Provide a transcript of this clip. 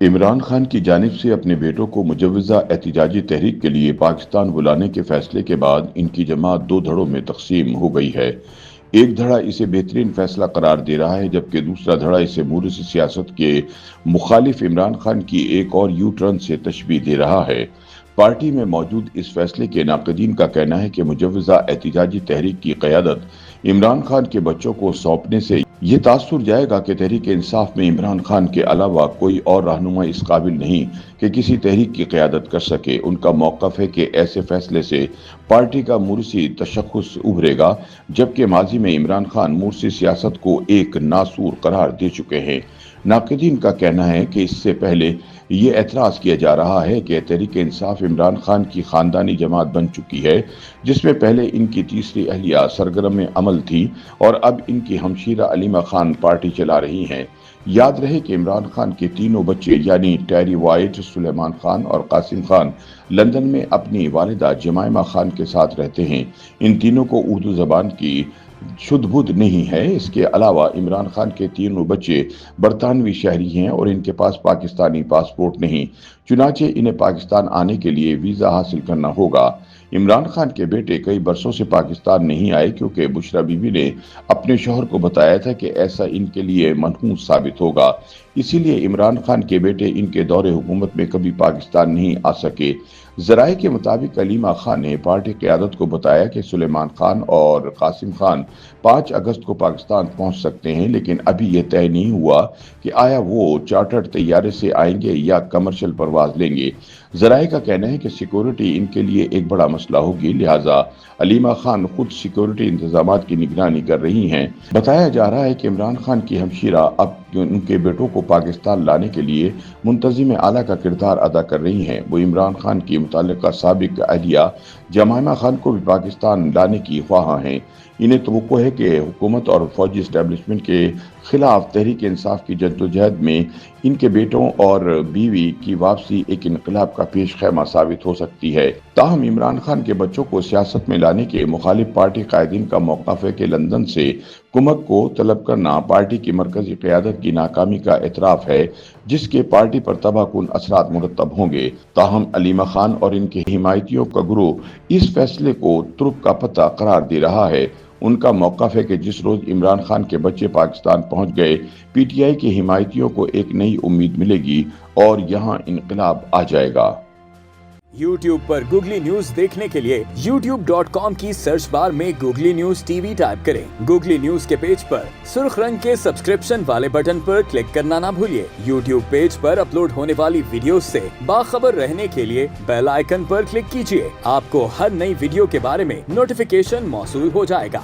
इमरान खान की जानिब से अपने बेटों को मुजव्वज़ा एहतिजाजी तहरीक के लिए पाकिस्तान बुलाने के फैसले के बाद इनकी जमात दो धड़ों में तकसीम हो गई है। एक धड़ा इसे बेहतरीन फैसला करार दे रहा है, जबकि दूसरा धड़ा इसे मोरूसी सियासत के मुखालिफ इमरान खान की एक और यू टर्न से तशबीह दे रहा है। पार्टी में मौजूद इस फैसले के नाक़दीन का कहना है कि मुजव्वज़ा एहतिजाजी तहरीक की क़यादत इमरान खान के बच्चों को सौंपने से ये तासुर जाएगा कि तहरीक इंसाफ में इमरान खान के अलावा कोई और रहनुमा इस काबिल नहीं कि किसी तहरीक की क़यादत कर सके। उनका मौक़िफ़ है कि ऐसे फैसले से पार्टी का मुर्सी तशख़्ख़ुस उभरेगा, जबकि माजी में इमरान खान मुर्सी सियासत को एक नासूर करार दे चुके हैं। नाक़दीन का कहना है कि इससे पहले ये एतराज़ किया जा रहा है कि तहरीक इंसाफ इमरान खान की ख़ानदानी जमात बन चुकी है, जिसमें पहले इनकी तीसरी अहलिया सरगर्म अमल थी और अब इनकी हमशीरा अलीमा खान पार्टी चला रही हैं। याद रहे कि इमरान खान के तीनों बच्चे यानी टैरी वाइट, सुलेमान खान और कासिम खान लंदन में अपनी वालिदा जमाइमा खान के साथ रहते हैं। इन तीनों को उर्दू ज़बान की शुद्ध बुद्ध नहीं है। इसके अलावा इमरान खान के तीनों बच्चे बरतानवी शहरी हैं और इनके पास पाकिस्तानी पासपोर्ट नहीं, चुनाचे इन्हें पाकिस्तान आने के लिए वीज़ा हासिल करना होगा। इमरान खान के बेटे कई बरसों से पाकिस्तान नहीं आए क्योंकि बुशरा बीबी ने अपने शौहर को बताया था कि ऐसा इनके लिए मनहूस साबित होगा। इसीलिए इमरान खान के बेटे इनके दौरे हुकूमत में कभी पाकिस्तान नहीं आ सके। ज़राए के मुताबिक अलीमा खान ने पार्टी क़यादत को बताया कि सुलेमान खान और कासिम खान 5 अगस्त को पाकिस्तान पहुंच सकते हैं, लेकिन अभी यह तय नहीं हुआ कि आया वो चार्टर्ड तैयारे से आएंगे या कमर्शियल परवाज लेंगे। ज़राए का कहना है कि सिक्योरिटी इनके लिए एक बड़ा मसला होगी, लिहाजा अलीमा खान खुद सिक्योरिटी इंतजामात की निगरानी कर रही हैं। बताया जा रहा है कि इमरान खान की हमशीरा अब उनके बेटों को पाकिस्तान लाने के लिए मुंतजिम आला का किरदार अदा कर रही हैं। वो इमरान खान की मुतालिका साबिक अहलिया जमाइमा खान को भी पाकिस्तान लाने की ख्वाह हैं। इन्हें तवक्को है कि हुकूमत और फौजी इस्टेब्लिशमेंट के खिलाफ तहरीक इंसाफ की जद्दोजहद में इनके बेटों और बीवी की वापसी एक इनकलाब का पेश खैमा साबित हो सकती है। ताहम इमरान खान के बच्चों को सियासत में लाने के मुखालिफ पार्टी कायदीन का मौक़िफ़ है कि लंदन से कुमक को तलब करना पार्टी की मरकजी क़यादत की नाकामी का एतराफ़ है, जिसके पार्टी पर तबाहकुन असरात मुरतब होंगे। ताहम अलीमा खान और इनके हिमायतियों का ग्रोह इस फैसले को तुर्क का पता करार दे रहा है। उनका मौक़िफ़ है कि जिस रोज़ इमरान खान के बच्चे पाकिस्तान पहुंच गए, पीटीआई के हिमायतियों को एक नई उम्मीद मिलेगी और यहाँ इनकलाब आ जाएगा। YouTube पर गूगली न्यूज देखने के लिए youtube.com की सर्च बार में गूगली न्यूज टीवी टाइप करें। गूगली न्यूज के पेज पर सुर्ख रंग के सब्सक्रिप्शन वाले बटन पर क्लिक करना ना भूलिए। YouTube पेज पर अपलोड होने वाली वीडियोस से बाखबर रहने के लिए बेल आइकन पर क्लिक कीजिए। आपको हर नई वीडियो के बारे में नोटिफिकेशन मौसूल हो जाएगा।